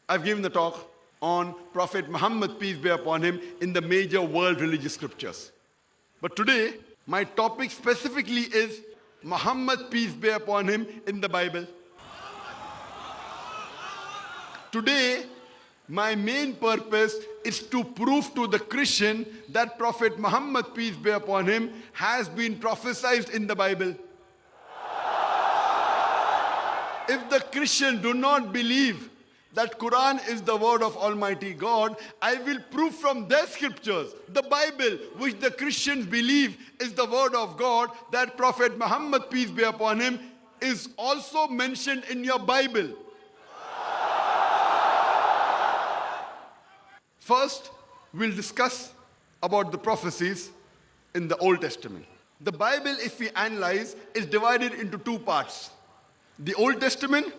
I've given the talk on Prophet Muhammad, peace be upon him, in the major world religious scriptures. But today, my topic specifically is Muhammad, peace be upon him, in the Bible. Today, my main purpose is to prove to the Christian that Prophet Muhammad, peace be upon him, has been prophesied in the Bible. If the Christian do not believe that Quran is the word of Almighty God, I will prove from their scriptures, the Bible, which the Christians believe is the word of God, that Prophet Muhammad, peace be upon him, is also mentioned in your Bible. First, we'll discuss about the prophecies in the Old Testament. The Bible, if we analyze, is divided into two parts: the Old Testament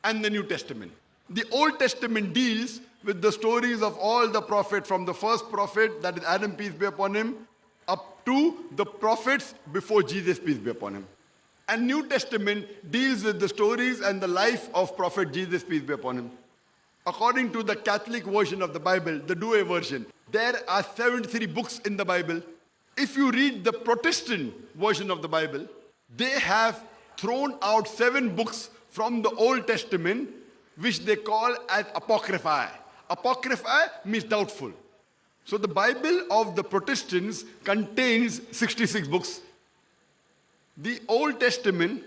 and the New Testament. The Old Testament deals with the stories of all the prophets, from the first prophet, that is Adam, peace be upon him, up to the prophets before Jesus, peace be upon him. And New Testament deals with the stories and the life of Prophet Jesus, peace be upon him. According to the Catholic version of the Bible, the Douay version, there are 73 books in the Bible. If you read the Protestant version of the Bible, they have thrown out 7 books from the Old Testament, which they call as apocrypha. Apocrypha means doubtful. So the Bible of the Protestants contains 66 books. The Old Testament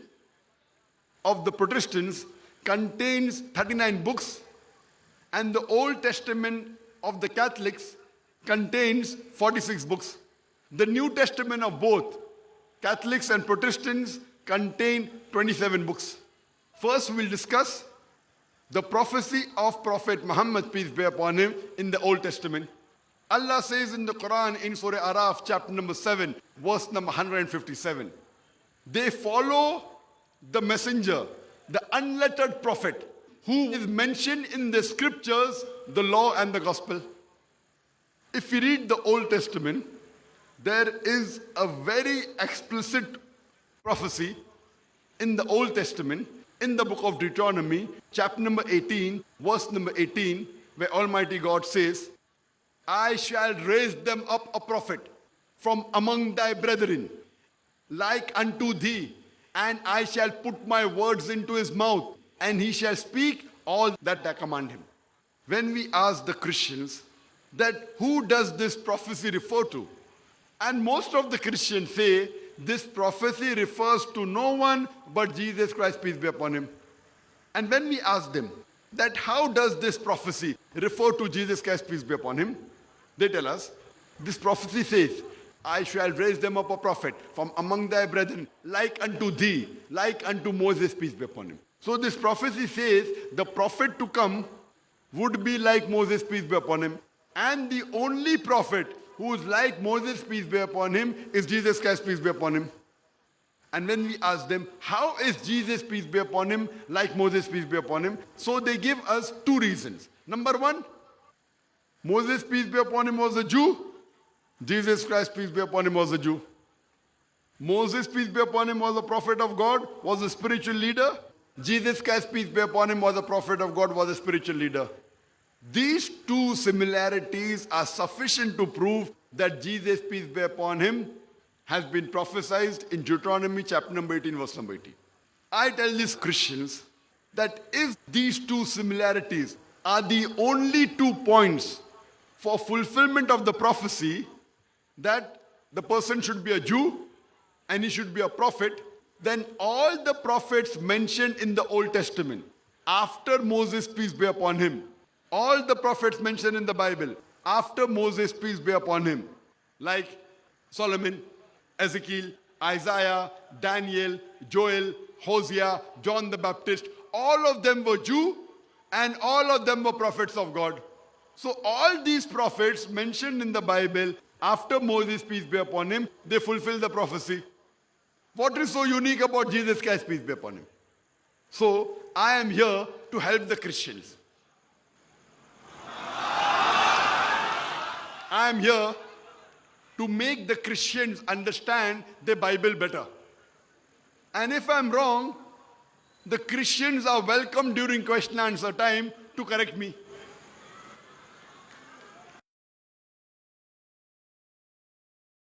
of the Protestants contains 39 books, and the Old Testament of the Catholics contains 46 books. The New Testament of both Catholics and Protestants contain 27 books. First, we'll discuss the prophecy of Prophet Muhammad, peace be upon him, in the Old Testament. Allah says in the Quran, in Surah Araf, chapter number 7, verse number 157, they follow the messenger, the unlettered prophet, who is mentioned in the scriptures, the law and the gospel. If you read the Old Testament, there is a very explicit prophecy in the Old Testament, in the book of Deuteronomy, chapter number 18, verse number 18, where Almighty God says, I shall raise them up a prophet from among thy brethren, like unto thee, and I shall put my words into his mouth, and he shall speak all that I command him. When we ask the Christians that who does this prophecy refer to, and most of the Christians say this prophecy refers to no one but Jesus Christ, peace be upon him. And when we ask them that how does this prophecy refer to Jesus Christ, peace be upon him, they tell us this prophecy says, I shall raise them up a prophet from among thy brethren, like unto thee, like unto Moses, peace be upon him. So this prophecy says the prophet to come would be like Moses, peace be upon him. And the only prophet who is like Moses, peace be upon him, is Jesus Christ, peace be upon him. And when we ask them, how is Jesus, peace be upon him, like Moses, peace be upon him? So they give us 2 reasons. Number 1, Moses, peace be upon him, was a Jew. Jesus Christ, peace be upon him, was a Jew. Moses, peace be upon him, was a prophet of God, was a spiritual leader. Jesus Christ, peace be upon him, was a prophet of God, was a spiritual leader. These 2 similarities are sufficient to prove that Jesus, peace be upon him, has been prophesied in Deuteronomy chapter number 18, verse number 18. I tell these Christians that if these 2 similarities are the only 2 points for fulfillment of the prophecy, that the person should be a Jew and he should be a prophet, then all the prophets mentioned in the Old Testament, after Moses, peace be upon him, all the prophets mentioned in the Bible, after Moses, peace be upon him, like Solomon, Ezekiel, Isaiah, Daniel, Joel, Hosea, John the Baptist, all of them were Jew and all of them were prophets of God. So all these prophets mentioned in the Bible, after Moses, peace be upon him, they fulfill the prophecy. What is so unique about Jesus Christ, peace be upon him? So I am here to help the Christians. I am here to make the Christians understand the Bible better. And if I'm wrong, the Christians are welcome during question and answer time to correct me.